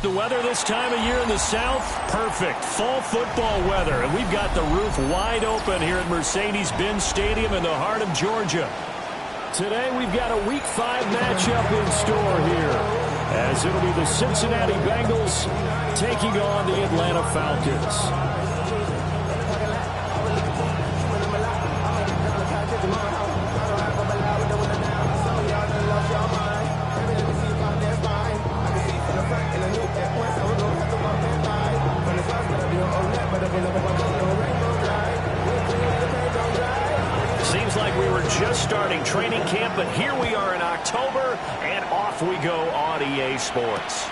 the weather this time of year in the South? Perfect. Fall football weather. And we've got the roof wide open here at Mercedes-Benz Stadium in the heart of Georgia. Today we've got a Week 5 matchup in store here, as it'll be the Cincinnati Bengals taking on the Atlanta Falcons. Seems like we were just starting training camp, but here we are in October, and off we go on EA Sports.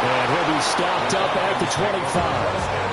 And he'll be stopped up at the 25.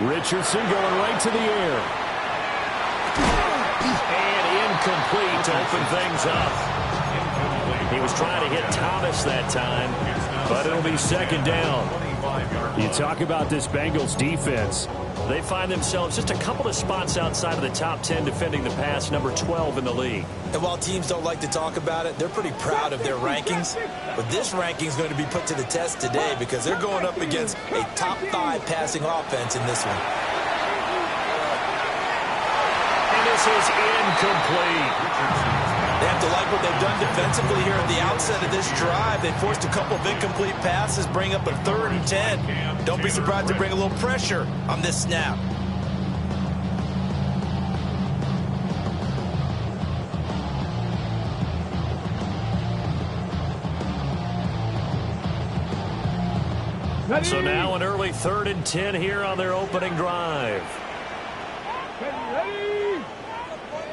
Richardson going right to the air. And incomplete to open things up. He was trying to hit Thomas that time, but it'll be second down. You talk about this Bengals defense. They find themselves just a couple of spots outside of the top 10 defending the pass, number 12 in the league. And while teams don't like to talk about it, they're pretty proud of their rankings. But this ranking is going to be put to the test today because they're going up against a top 5 passing offense in this one. And this is incomplete. They have to like what they've done defensively here at the outset of this drive. They forced a couple of incomplete passes, bring up a 3rd and 10. Don't be surprised to bring a little pressure on this snap. So now an early 3rd and 10 here on their opening drive. Ready?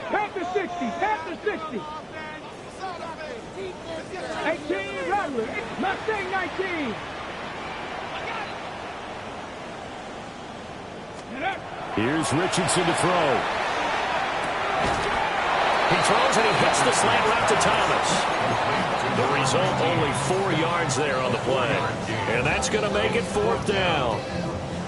Panther 60, Panther 60. 18, Rattler, Mustang 19. Here's Richardson to throw. He throws and he hits the slant route to Thomas. The result, only 4 yards there on the play. And that's going to make it 4th down.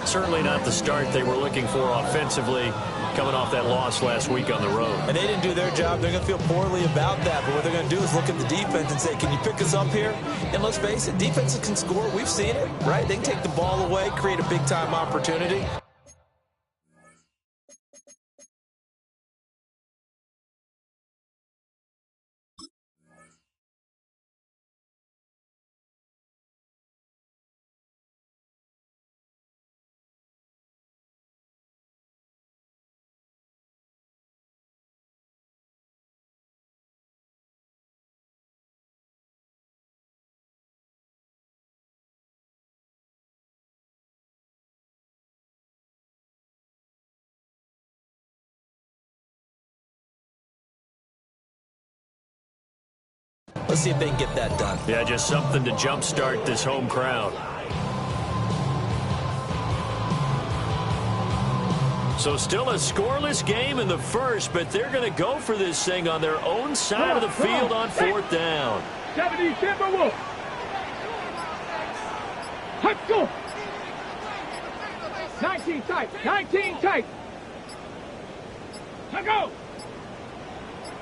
Certainly not the start they were looking for offensively, coming off that loss last week on the road. And they didn't do their job. They're going to feel poorly about that. But what they're going to do is look at the defense and say, can you pick us up here? And let's face it, defenses can score. We've seen it, right? They can take the ball away, create a big-time opportunity. Let's see if they can get that done. Yeah, just something to jumpstart this home crowd. So still a scoreless game in the first, but they're going to go for this thing on their own side of the field on 4th down. 70, Timberwolf. Let's go. 19 tight. 19 tight. Now go.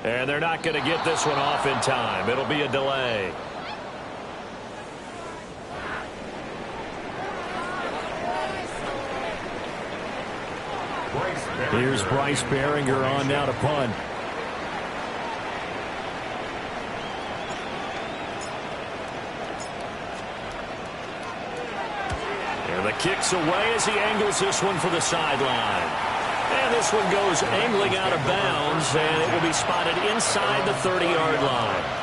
And they're not going to get this one off in time. It'll be a delay. Here's Bryce Baringer on now to punt. And the kick's away as he angles this one for the sideline. And this one goes angling out of bounds, and it will be spotted inside the 30-yard line.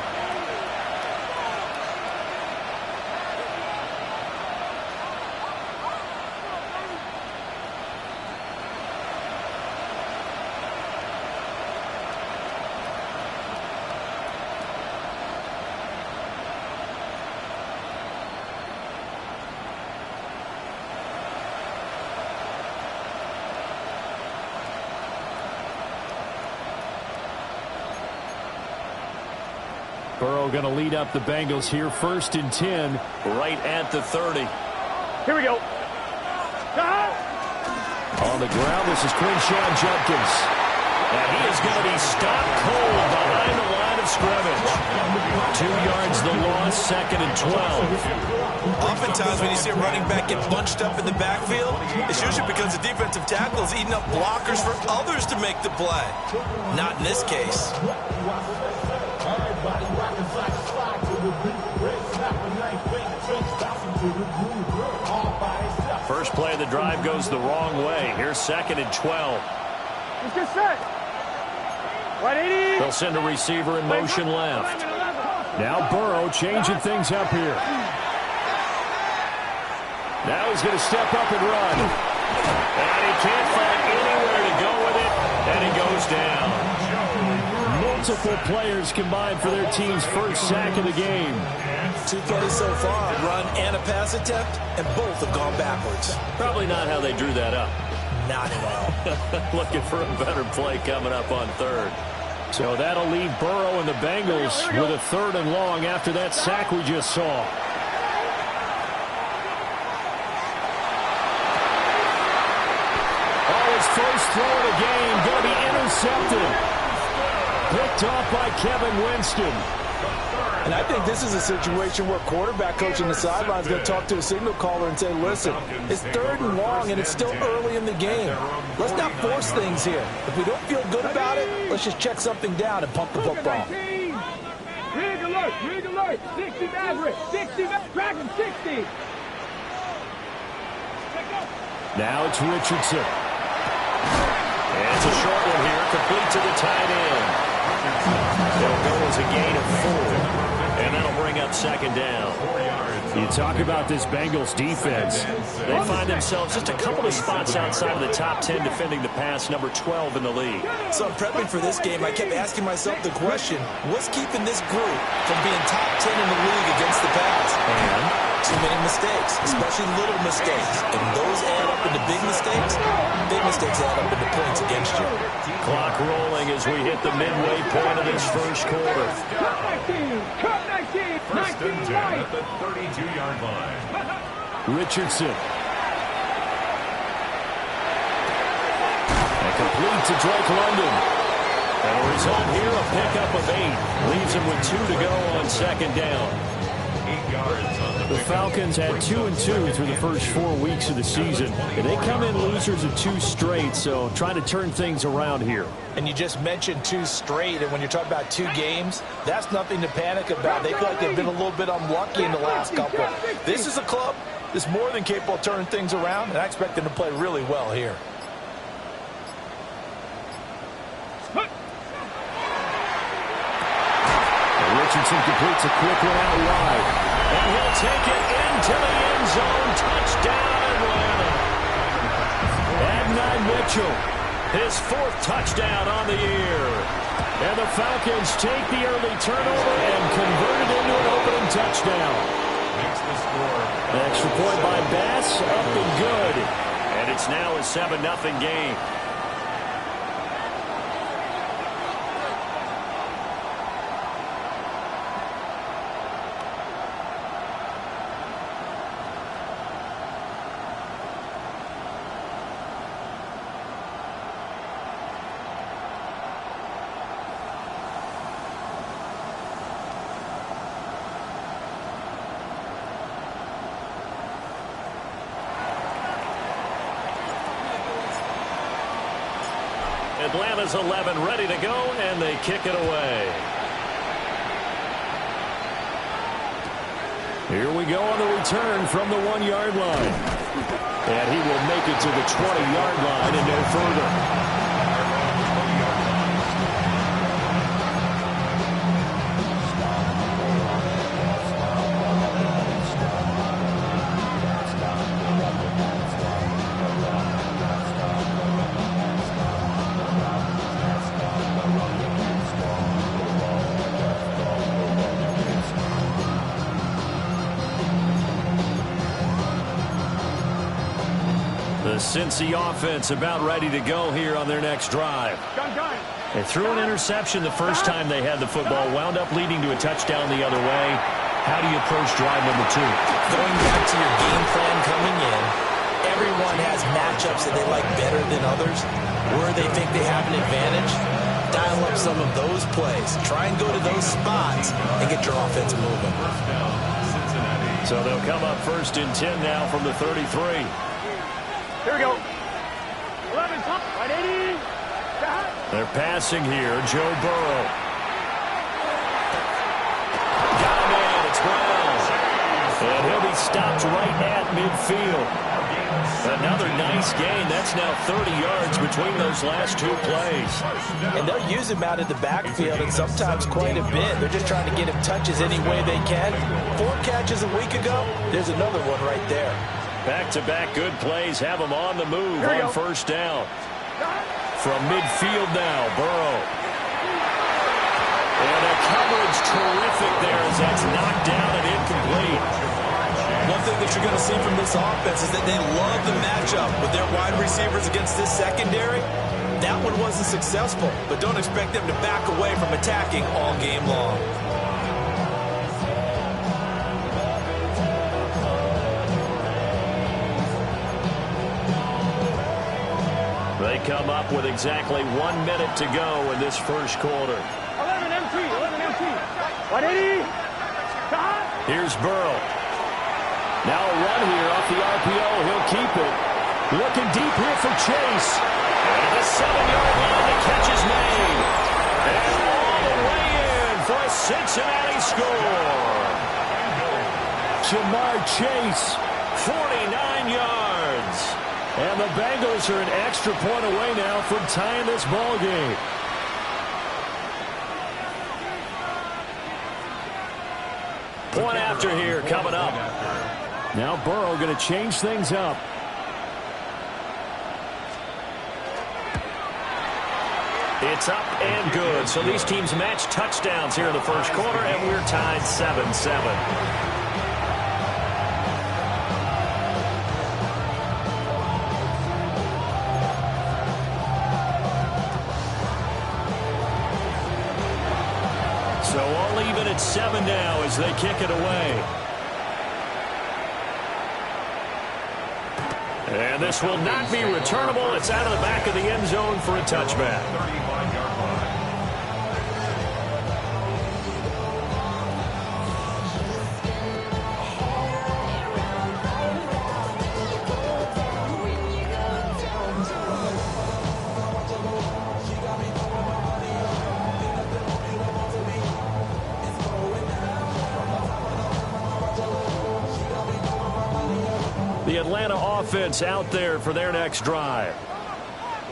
Burrow going to lead up the Bengals here, 1st and 10, right at the 30. Here we go. On the ground, this is Quinshawn Judkins. And he is going to be stopped cold behind the line of scrimmage. 2 yards the loss, 2nd and 12. Oftentimes when you see a running back get bunched up in the backfield, it's usually because the defensive tackle is eating up blockers for others to make the play. Not in this case. First play of the drive goes the wrong way. Here's 2nd and 12. Let's get set. 180. They'll send a receiver in motion left. Now Burrow changing things up here. Now he's going to step up and run. And he can't find anywhere to go with it. And he goes down. Multiple players combined for their team's first sack of the game. 2 plays so far, a run and a pass attempt, and both have gone backwards. Probably not how they drew that up. Not at all. Looking for a better play coming up on 3rd. So that'll leave Burrow and the Bengals with a 3rd and long after that sack we just saw. His first throw of the game going to be intercepted. Picked off by Kevin Winston. And I think this is a situation where quarterback coach on the sideline is going to talk to a signal caller and say, listen, it's 3rd and long and it's still early in the game. Let's not force things here. If we don't feel good about it, let's just check something down and pump the football. Rig alert, rig alert. 60 Maverick, 60 Dragon 60. Now it's Richardson. And it's a short one here, complete to the tight end. It'll go as a gain of 4, and that'll bring up 2nd down. You talk about this Bengals defense. They find themselves just a couple of spots outside of the top 10 defending the pass, number 12 in the league. So I'm prepping for this game. I kept asking myself the question, what's keeping this group from being top 10 in the league against the pass? And too many mistakes, especially little mistakes. And those add up into big mistakes. Big mistakes add up into points against you. Clock rolling as we hit the midway point of this first quarter. Cut 19, cut 19, 19 right. At the 32-yard line. Richardson. And complete to Drake London. And a result here, a pickup of 8. Leaves him with 2 to go on 2nd down. 8 yards on the Falcons had 2-2 through the first 4 weeks of the season. And they come in losers of 2 straight, so trying to turn things around here. And you just mentioned 2 straight, and when you're talking about 2 games, that's nothing to panic about. They feel like they've been a little bit unlucky in the last couple. This is a club that's more than capable of turning things around, and I expect them to play really well here. Richardson completes a quick one out wide. And he'll take it into the end zone. Touchdown, Atlanta. Adonai Mitchell, his 4th touchdown on the year. And the Falcons take the early turnover and convert it into an opening touchdown. makes the score. Extra point by Bass, up and good. And it's now a 7-0 game. Atlanta's 11 ready to go, and they kick it away. Here we go on the return from the 1-yard line. And he will make it to the 20-yard line and no further. The Cincy offense about ready to go here on their next drive. They threw an interception the first time they had the football, wound up leading to a touchdown the other way. How do you approach drive number 2? Going back to your game plan coming in, everyone has matchups that they like better than others. Where they think they have an advantage, dial up some of those plays. Try and go to those spots and get your offense moving. So they'll come up 1st and 10 now from the 33. Here we go. 11, top, 180. They're passing here. Joe Burrow. Got him in. It's Brown. And he'll be stopped right at midfield. Another nice gain. That's now 30 yards between those last 2 plays. And they'll use him out of the backfield, and sometimes quite a bit. They're just trying to get him touches any way they can. 4 catches a week ago. There's another one right there. Back-to-back good plays have them on the move on 1st down. From midfield now, Burrow. And a coverage terrific there as that's knocked down and incomplete. One thing that you're going to see from this offense is that they love the matchup with their wide receivers against this secondary. That one wasn't successful, but don't expect them to back away from attacking all game long. They come up with exactly 1 minute to go in this first quarter. 11 MT, 180. Here's Burrow. Now a run here off the RPO. He'll keep it. Looking deep here for Chase. And the 7-yard line, the catch is made. And all the way in for a Cincinnati score. Jamar Chase, 49 yards. And the Bengals are an extra point away now from tying this ball game. Point after here coming up. Now Burrow going to change things up. It's up and good. So these teams match touchdowns here in the first quarter, and we're tied 7-7. So all even at 7 now as they kick it away. And this will not be returnable. It's out of the back of the end zone for a touchback. The Atlanta offense out there for their next drive.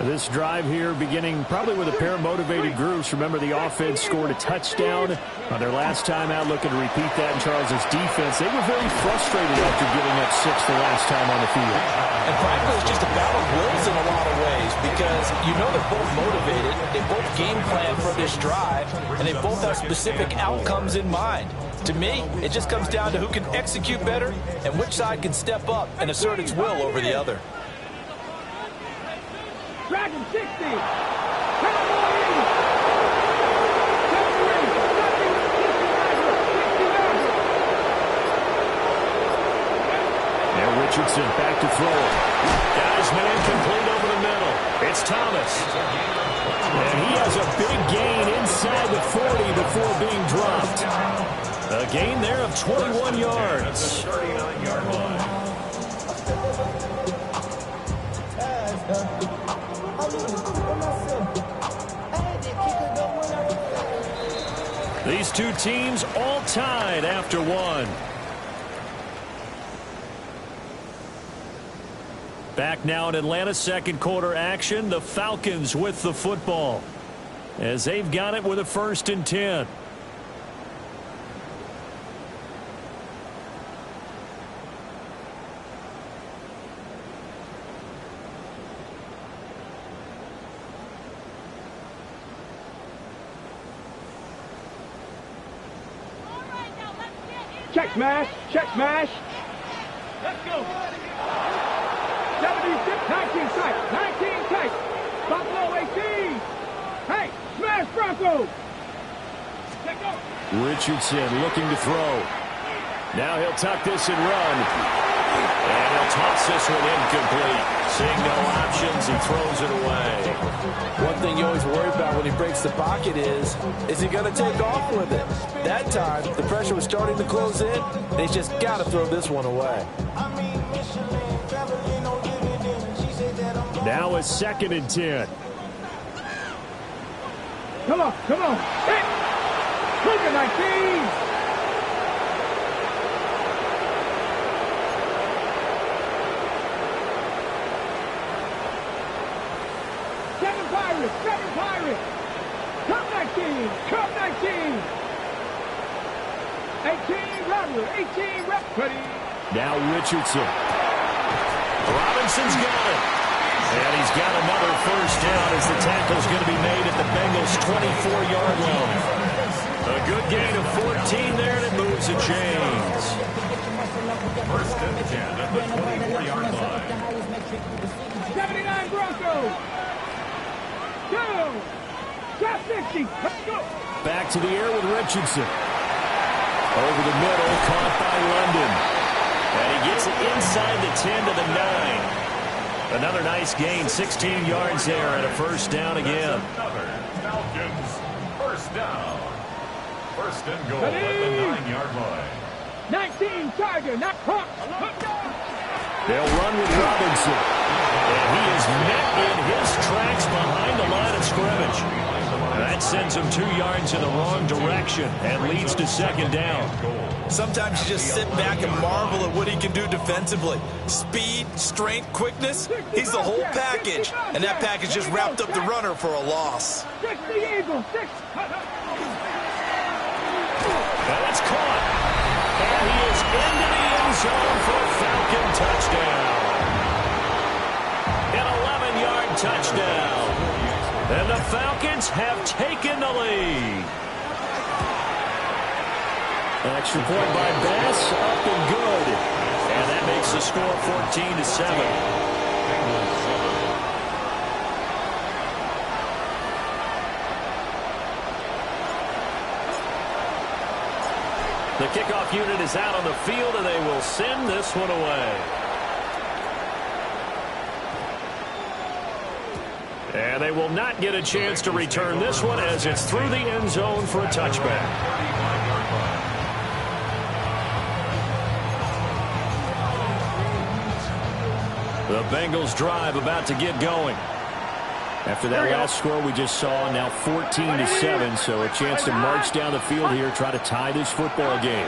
This drive here beginning probably with a pair of motivated groups. Remember, the offense scored a touchdown on their last time out, looking to repeat that in Charles's defense. They were very frustrated after giving up 6 the last time on the field. And frankly, it's just a battle of wills in a lot of ways because you know they're both motivated, they both game plan for this drive, and they both have specific outcomes in mind. To me, it just comes down to who can execute better and which side can step up and assert its will over the other. Dragon 60. Now Richardson back to throw it. Got his man complete over the middle. It's Thomas. And he has a big gain inside the 40 before being dropped. A gain there of 21 yards. 39-yard line. These two teams all tied after one. Back now in Atlanta, second quarter action. The Falcons with the football as they've got it with a 1st and 10. Check smash, check smash. Let's go. 76, 19 tight, 19 tight. Buffalo 18. Hey, smash Broncos. Let's go. Richardson looking to throw. Now he'll tuck this and run. And he'll toss this one incomplete. Seeing no options, he throws it away. One thing you always worry about when he breaks the pocket is he going to take off with it? That time, the pressure was starting to close in, and he's just got to throw this one away. Now a 2nd and 10. Come on, come on. Hit. Look at 19. Seven Pirates. Cup 19. Cup 19. 18 Rattler. 18 Ready. Now Richardson. Robinson's got it. And he's got another 1st down as the tackle's going to be made at the Bengals' 24-yard line. A good gain of 14 there, and it moves the chains. 1st and 10 at the 24-yard line. 79 Broncos. Go. Top 60. Let's go. Back to the air with Richardson. Over the middle, caught by London. And he gets it inside the 10 to the 9. Another nice gain, 16 yards there, and a 1st down again. Another Falcons 1st down. 1st and goal at the 9-yard line. 19 Tiger, not Hawk. They'll run with Robinson. And he is met in his tracks behind the line of scrimmage. That sends him 2 yards in the wrong direction and leads to 2nd down. Sometimes you just sit back and marvel at what he can do defensively. Speed, strength, quickness, he's the whole package. And that package just wrapped up the runner for a loss. 6 the Eagles, 6. And it's caught. And he is into the end zone for a Falcon touchdown. An 11-yard touchdown. And the Falcons have taken the lead. Extra point by Bass, up and good. And that makes the score 14-7. The kickoff unit is out on the field, and they will send this one away. And they will not get a chance to return this one as it's through the end zone for a touchback. The Bengals drive about to get going. After that last score we just saw, now 14-7, so a chance to march down the field here, try to tie this football game.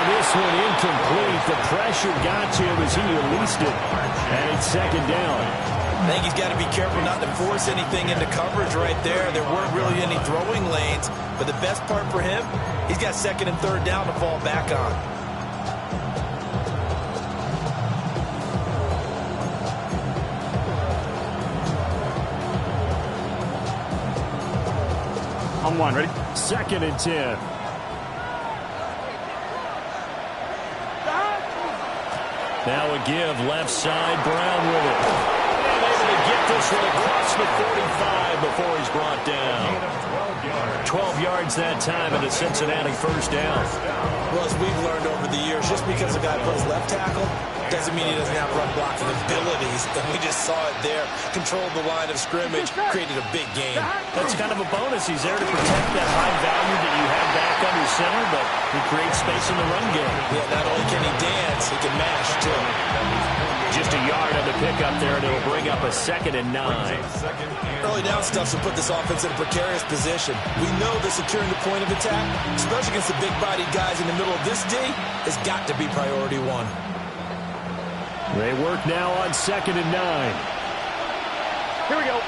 This one incomplete. The pressure got to him as he released it, and it's 2nd down. I think he's got to be careful not to force anything into coverage right there. There weren't really any throwing lanes, but the best part for him, he's got 2nd and 3rd down to fall back on. On 1, ready? 2nd and 10. Now a give, left side, Brown with it. And able to get this one across the 45 before he's brought down. 12 yards that time, and a Cincinnati 1st down. Well, as we've learned over the years, just because a guy plays left tackle doesn't mean he doesn't have run blocking abilities. And we just saw it there. Controlled the line of scrimmage, created a big game. That's kind of a bonus. He's there to protect that high value that you have back under center, but he creates space in the run game. Yeah, not only can he dance, he can mash, too. Just a yard on the a pickup there, and it'll bring up a 2nd and 9. Early down stuff will put this offense in a precarious position. We know that securing the point of attack, especially against the big-bodied guys in the middle of this D, has got to be priority 1. They work now on 2nd and 9. Here we go.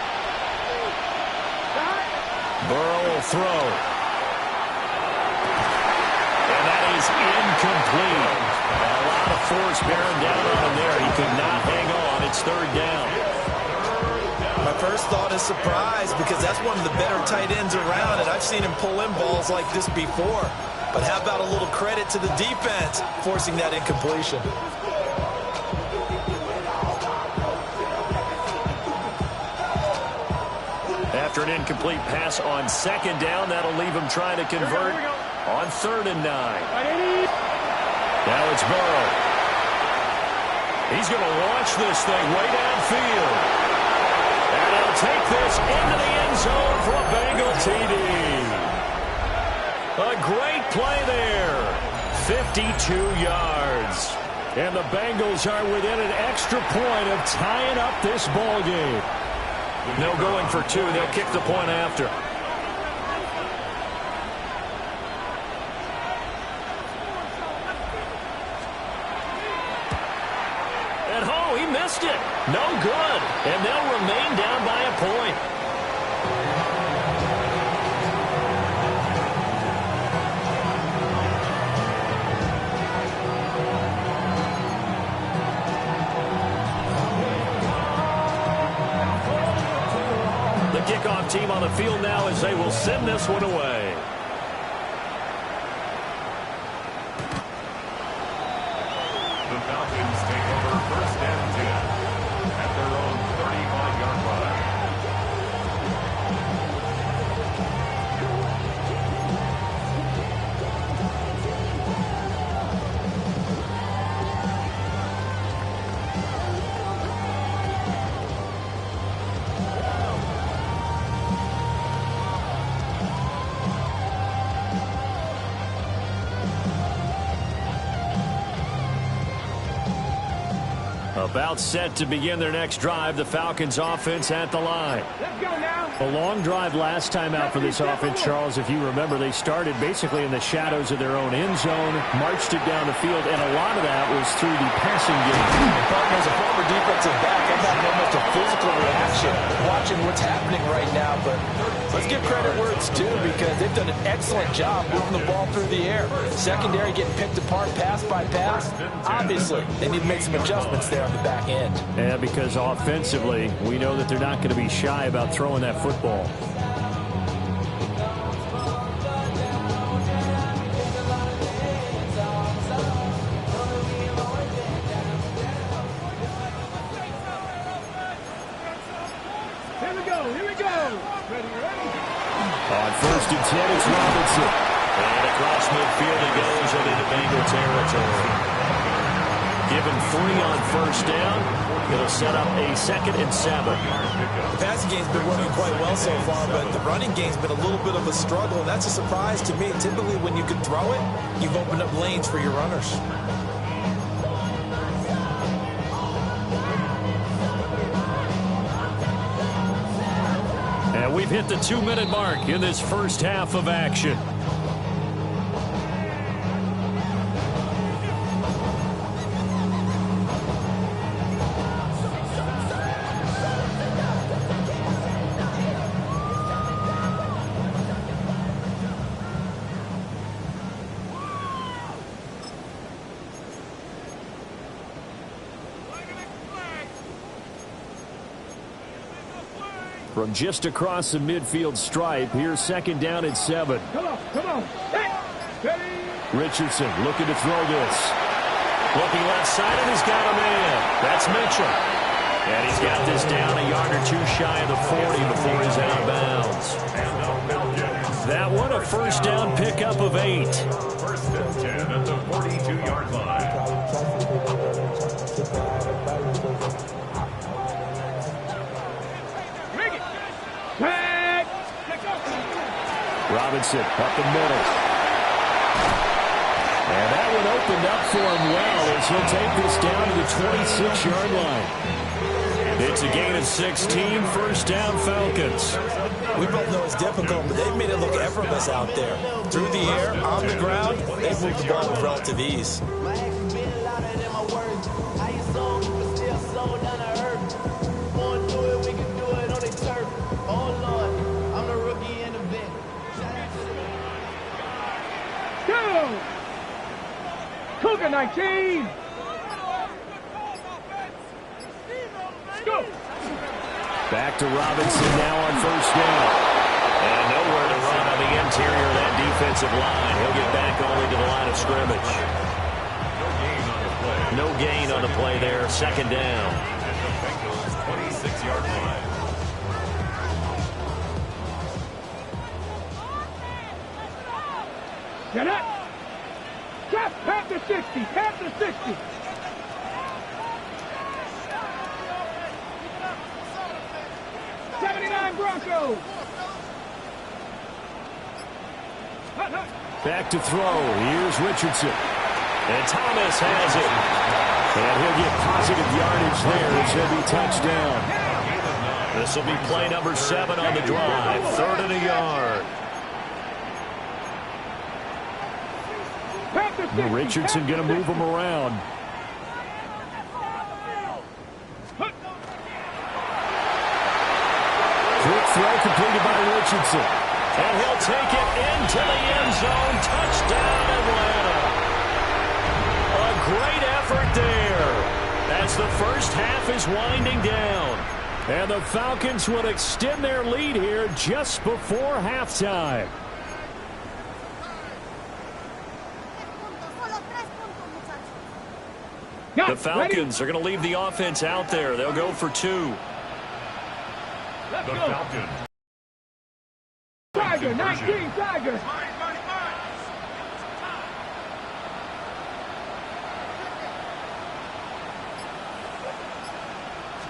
Burrow will throw. And that is incomplete. A lot of force bearing down on him there. He could not hang on. It's 3rd down. My first thought is surprise, because that's one of the better tight ends around, and I've seen him pull in balls like this before. But how about a little credit to the defense forcing that incompletion? After an incomplete pass on 2nd down, that'll leave him trying to convert on 3rd and 9. Now it's Burrow. He's going to launch this thing way downfield. And he'll take this into the end zone for a Bengal TD. A great play there. 52 yards. And the Bengals are within an extra point of tying up this ball game. No going for 2. They'll kick the point after. And oh, he missed it. No good. And they'll remain down by a point. Kickoff team on the field now as they will send this one away. The Falcons take over 1st and 10 at their own 35-yard line. About set to begin their next drive. The Falcons offense at the line. Let's go now. A long drive last time out for this offense, Charles. If you remember, they started basically in the shadows of their own end zone, marched it down the field, and a lot of that was through the passing game. Partner, as a former defensive back, I'm having almost a physical reaction watching what's happening right now. But let's give credit where it's due, because they've done an excellent job moving the ball through the air. Secondary getting picked apart pass by pass. Obviously, they need to make some adjustments there on the back end. Yeah, because offensively, we know that they're not going to be shy about throwing that football. Here we go. Ready? On 1st and 10, it's Robinson. And across midfield he goes and into Bengal territory. Given 3 on 1st down, it'll set up a 2nd and 7. The passing game's been working quite well so far, but the running game's been a little bit of a struggle, and that's a surprise to me. Typically, when you can throw it, you've opened up lanes for your runners. And we've hit the 2-minute mark in this first half of action. From just across the midfield stripe, here's 2nd down and 7. Come on. Hey, ready? Richardson looking to throw this. Looking left side, and he's got a man. That's Mitchell. And he's got this down a yard or 2 shy of the 40 before he's out of bounds. That one, a 1st down pickup of 8. 1st and 10 at the 42-yard line. Robinson up the middle. And that one opened up for him well as he'll take this down to the 26-yard line. It's a gain of 16, first down Falcons. We both know it's difficult, but they've made it look effortless out there. Through the air, on the ground, they've moved the ball with relative ease. Cougar 19. Go. Back to Robinson now on first down. And nowhere to run on the interior of that defensive line. He'll get back only to the line of scrimmage. No gain on the play there. Second down. At the Bengals' 26-yard line. Get it. Stop. Pat the 60. Pat the 60. Broncos. Back to throw. Here's Richardson. And Thomas has it. And he'll get positive yardage there as he'll be touchdown. This will be play number 7 on the drive. 3rd and a yard. Richardson going to move him around. Quick throw completed by Richardson. And he'll take it into the end zone. Touchdown, Atlanta. A great effort there as the first half is winding down. And the Falcons will extend their lead here just before halftime. The Falcons are going to leave the offense out there. They'll go for 2. The Falcons. Tiger, 19, Tiger.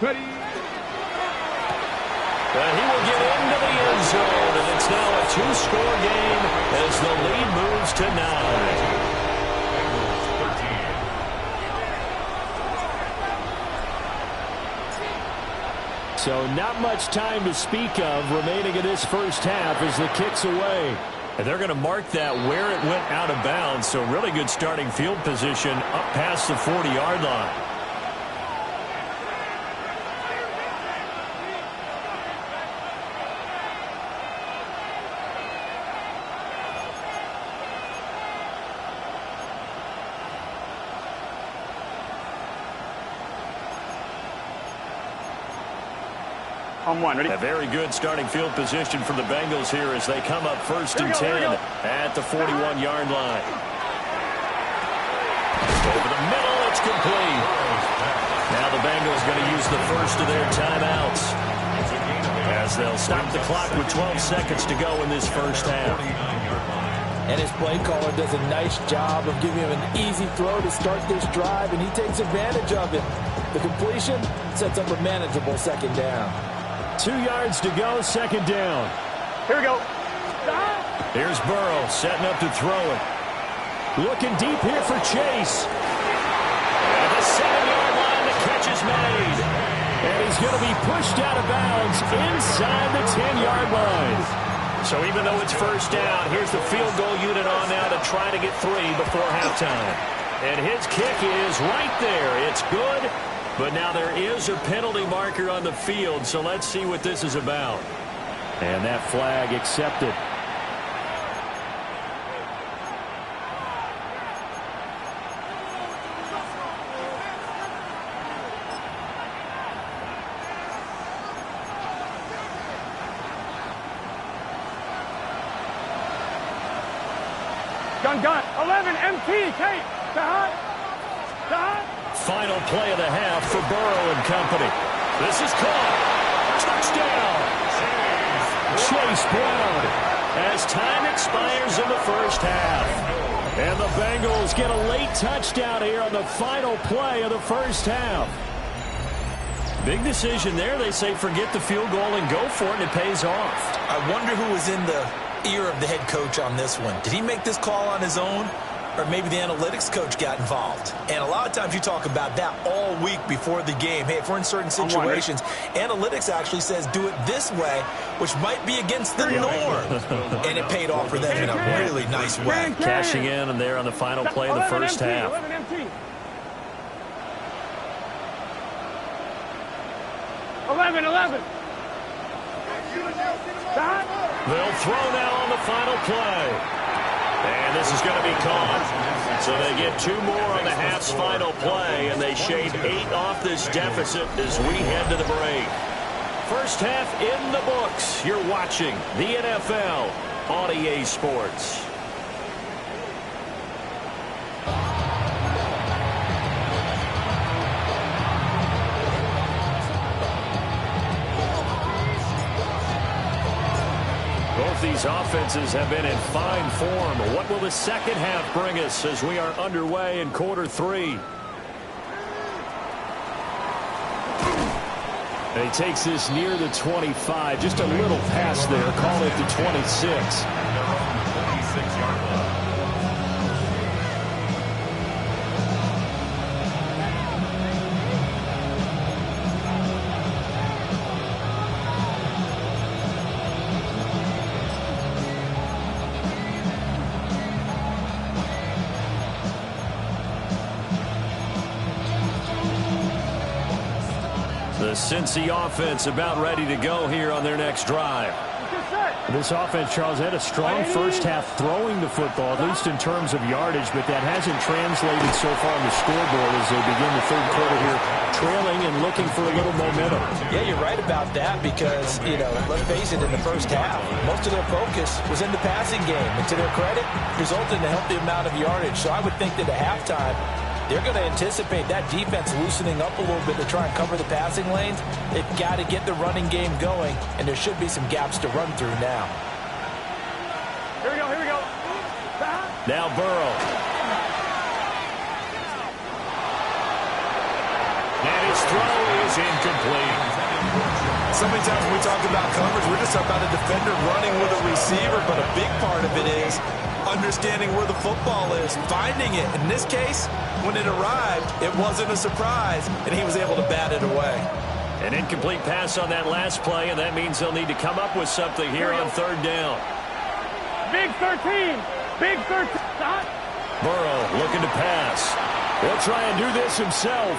Ready. And he will get into the end zone, and it's now a 2-score game as the lead moves to 9. So not much time to speak of remaining in this first half as the kick's away. And they're going to mark that where it went out of bounds. So really good starting field position up past the 40-yard line. On one, ready? A very good starting field position for the Bengals here as they come up 1st and 10 at the 41-yard line. Over the middle, it's complete. Now the Bengals going to use the first of their timeouts as they'll stop the clock with 12 seconds to go in this first half. And his play caller does a nice job of giving him an easy throw to start this drive, and he takes advantage of it. The completion sets up a manageable second down. 2 yards to go, second down. Here we go. Here's Burrow setting up to throw it. Looking deep here for Chase. At the 7-yard line, the catch is made. And he's going to be pushed out of bounds inside the 10-yard line. So even though it's first down, here's the field goal unit on now to try to get 3 before halftime. And his kick is right there. It's good. But now there is a penalty marker on the field, so let's see what this is about. And that flag accepted. Gun, 11, MT, Kate, Final play of the half for Burrow and company. This is caught. Touchdown. Chase Brown as time expires in the first half. And the Bengals get a late touchdown here on the final play of the first half. Big decision there. They say forget the field goal and go for it, and it pays off. I wonder who was in the ear of the head coach on this one. Did he make this call on his own? or maybe the analytics coach got involved. And a lot of times you talk about that all week before the game. Hey, if we're in certain situations, analytics actually says do it this way, which might be against the norm. And it paid off for them in a really nice way. Cashing in and there on the final play of the first half. 11. They'll throw now on the final play. And this is going to be caught. So they get 2 more on the half's final play, and they shave 8 off this deficit as we head to the break. First half in the books. You're watching the NFL on EA Sports. Both these offenses have been in fine form. What will the second half bring us as we are underway in quarter 3? And he takes this near the 25. Just a little pass there. Call it the 26. 26-yard line. The Cincy offense about ready to go here on their next drive. This offense, Charles, had a strong first half throwing the football, at least in terms of yardage, but that hasn't translated so far on the scoreboard as they begin the third quarter here, trailing and looking for a little momentum. Yeah, you're right about that because, let's face it, in the first half, most of their focus was in the passing game. And to their credit, resulted in a healthy amount of yardage. So I would think that at halftime, they're going to anticipate that defense loosening up a little bit to try and cover the passing lanes. They've got to get the running game going, and there should be some gaps to run through now. Here we go. Now Burrow. And his throw is incomplete. So many times when we talk about coverage, we're just talking about a defender running with a receiver, but a big part of it is understanding where the football is, finding it. In this case, when it arrived, it wasn't a surprise, and he was able to bat it away. An incomplete pass on that last play, and that means they'll need to come up with something here on third down. Big 13. Burrow looking to pass. He'll try and do this himself.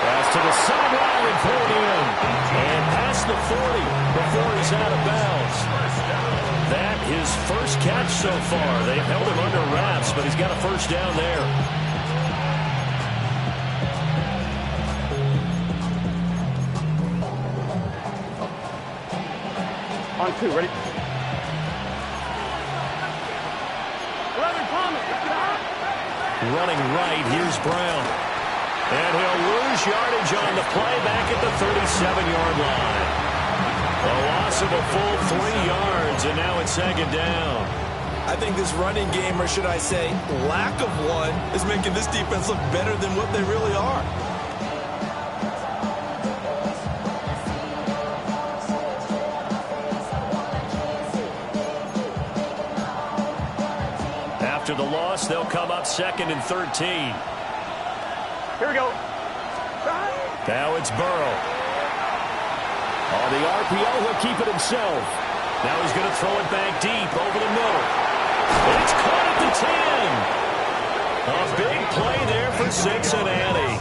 Pass to the sideline and pulled in. And past the 40 before he's out of bounds. That his first catch so far. They've held him under wraps, but he's got a first down there. On 2, ready? 11, Thomas. Running right, here's Brown. And he'll lose yardage on the play back at the 37-yard line. A loss of a full 3 yards, and now it's second down. I think this running game, or should I say lack of one, is making this defense look better than what they really are. After the loss, they'll come up 2nd and 13. Here we go. Now it's Burrow. On the RPO, he'll keep it himself. Now he's going to throw it back deep over the middle. And it's caught at the 10. A big play there for Cincinnati.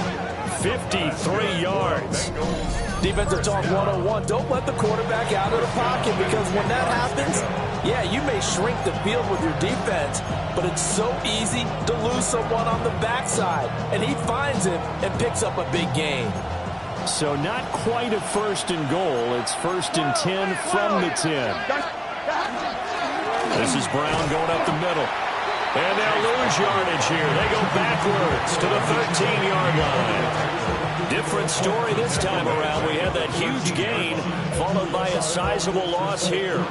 53 yards. Defensive talk 101. Don't let the quarterback out of the pocket, because when that happens, yeah, you may shrink the field with your defense, but it's so easy to lose someone on the backside. And he finds him and picks up a big gain. So not quite a 1st and goal. It's 1st and 10 from the 10. This is Brown going up the middle. And they'll lose yardage here. They go backwards to the 13-yard line. Different story this time around. We had that huge gain followed by a sizable loss here.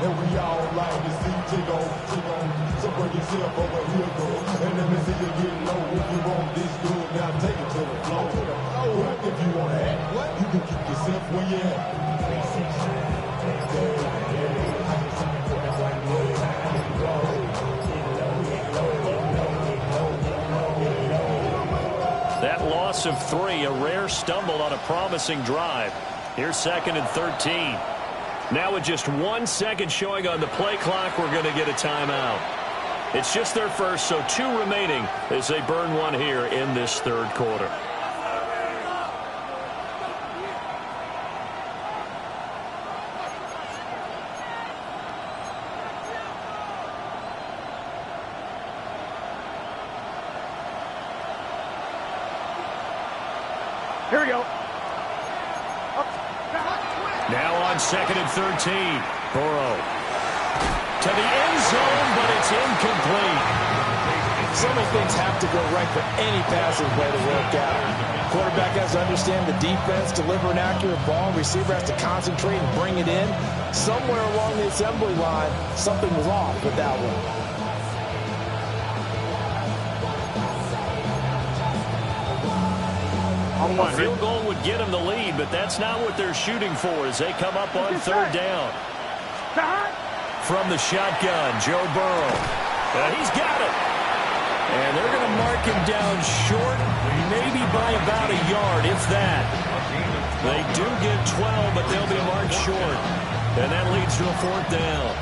And we all like to see Chico. So bring yourself over here, go. And let me see you get low. If you want this good, now take it to the floor. If you want to act, you can keep yourself. yourself where you at. That loss of 3, a rare stumble on a promising drive. Here's 2nd and 13. Now with just 1 second showing on the play clock, we're going to get a timeout. It's just their first, so 2 remaining as they burn 1 here in this 3rd quarter. Here we go. Now on 2nd and 13. Burrow to the end zone, but it's incomplete. So many things have to go right for any passing play to work out. Quarterback has to understand the defense, deliver an accurate ball. Receiver has to concentrate and bring it in. Somewhere along the assembly line, something was off with that one. A field goal would get them the lead, but that's not what they're shooting for as they come up on 3rd down. From the shotgun, Joe Burrow. He's got it. And they're going to mark him down short, maybe by about a yard, if that. They do get 12, but they'll be marked short. And that leads to a 4th down.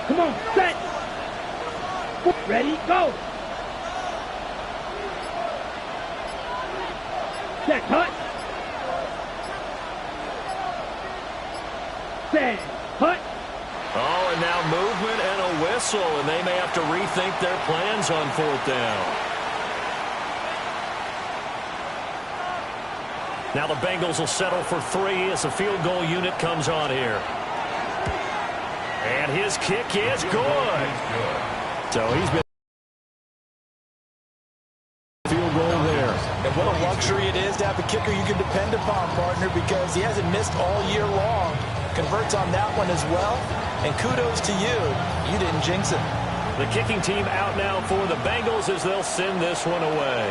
Come on, set. Ready, go. Set, hut. Set, hut. Oh, and now movement and a whistle, and they may have to rethink their plans on 4th down. Now the Bengals will settle for 3 as the field goal unit comes on here. And his kick is good. So he's been field goal there. And what a luxury it is to have a kicker you can depend upon, partner, because he hasn't missed all year long. Converts on that one as well. And kudos to you. You didn't jinx it. The kicking team out now for the Bengals as they'll send this one away.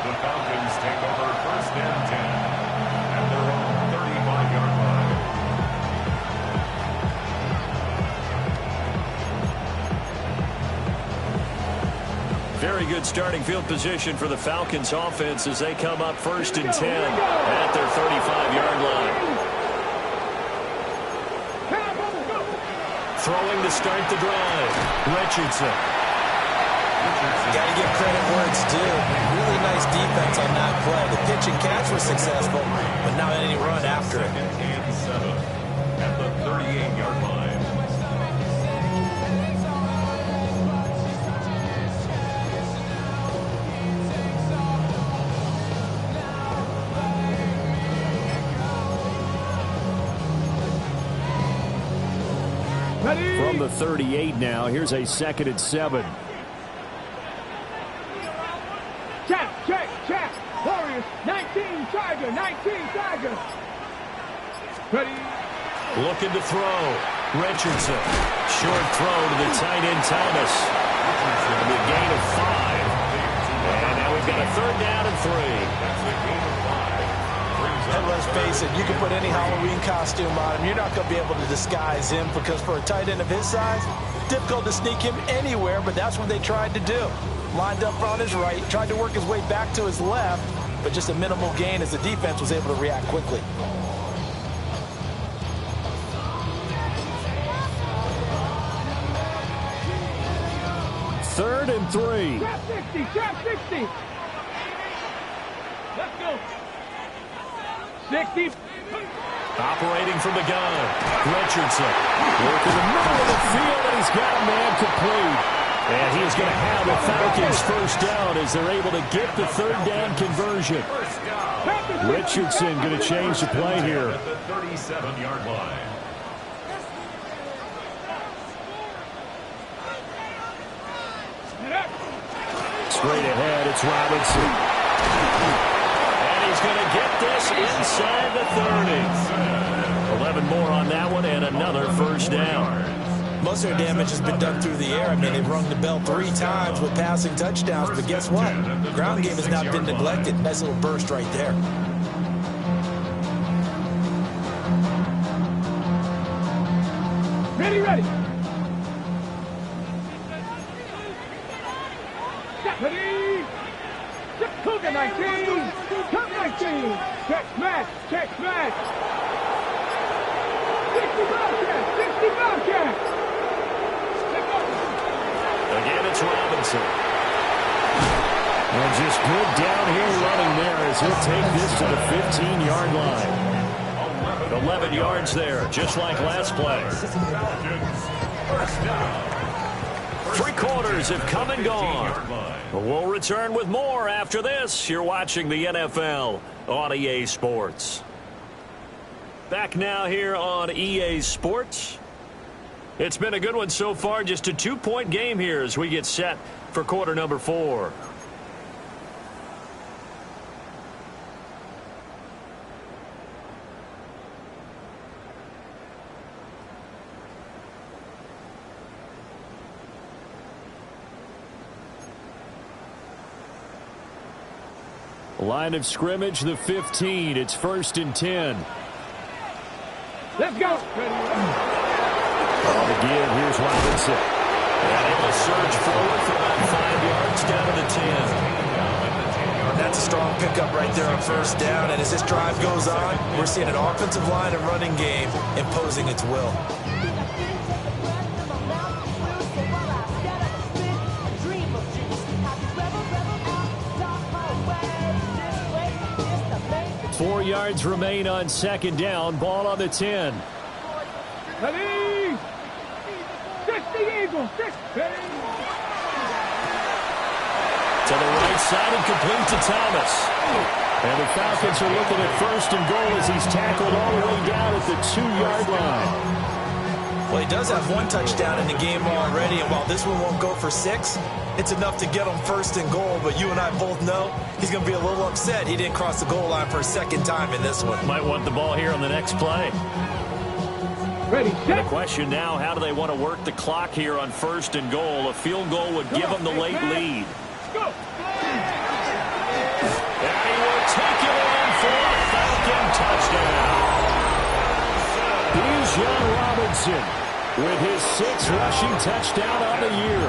The Falcons take over 1st and 10 at their own 35-yard line. Very good starting field position for the Falcons offense as they come up 1st and 10 at their 35-yard line. Throwing to start the drive. Richardson. Got to give credit where it's due. Really nice defense on that play. The pitch and catch was successful, but not any run after it. 2nd and 7 at the 38-yard line. From the 38 now, here's a 2nd and 7. Check. Warriors, 19, Charger, 19, Charger. Ready. Looking to throw. Richardson. Short throw to the tight end, Thomas. The gain of 5. And now we've got a 3rd down and 3. That's the gain of 5. And let's face it, you can put any Halloween costume on him. You're not going to be able to disguise him because for a tight end of his size, difficult to sneak him anywhere, but that's what they tried to do. Lined up on his right, tried to work his way back to his left, but just a minimal gain as the defense was able to react quickly. Third and 3. Trap 60. Let's go. 60. Operating from the gun. Richardson. Working the middle of the field, and he's got a man complete. And he is going to have the Falcons 1st down as they're able to get the 3rd down conversion. First down. Richardson going to change the play here. At the 37-yard line. Straight ahead, it's Robinson. And he's going to get this inside the 30. 11 more on that one and another first down. Most of their damage has been done through the air. I mean, they've rung the bell 3 times with passing touchdowns, but guess what? The ground game has not been neglected. Nice little burst right there. Ready. Ready. Cougar 19. Cup 19. Check smash. 65 catch. Again, it's Robinson. And just good downhill running there as he'll take this to the 15-yard line. 11 yards there, just like last play. Three quarters have come and gone. We'll return with more after this. You're watching the NFL on EA Sports. Back now here on EA Sports. It's been a good one so far. Just a 2-point game here as we get set for quarter number 4. Line of scrimmage, the 15. It's 1st and 10. Let's go. On the give, here's Robinson. And able to surge forward for about 5 yards down to the 10. That's a strong pickup right there on first down. And as this drive goes on, we're seeing an offensive line and running game imposing its will. Four yards remain on second down. Ball on the 10. Ready. 60 Eagles. 6. To the right side and complete to Thomas. And the Falcons are looking at 1st and goal as he's tackled all the way down at the 2-yard line. Well, he does have 1 touchdown in the game already, and while this one won't go for 6, it's enough to get him 1st and goal. But you and I both know he's going to be a little upset he didn't cross the goal line for a 2nd time in this one. Might want the ball here on the next play. Ready, The question now, how do they want to work the clock here on 1st and goal? A field goal would give them the late lead. Go. And he will take it in for a Falcon touchdown. Bijan Robinson with his 6th rushing touchdown on the year.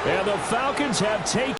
And the Falcons have taken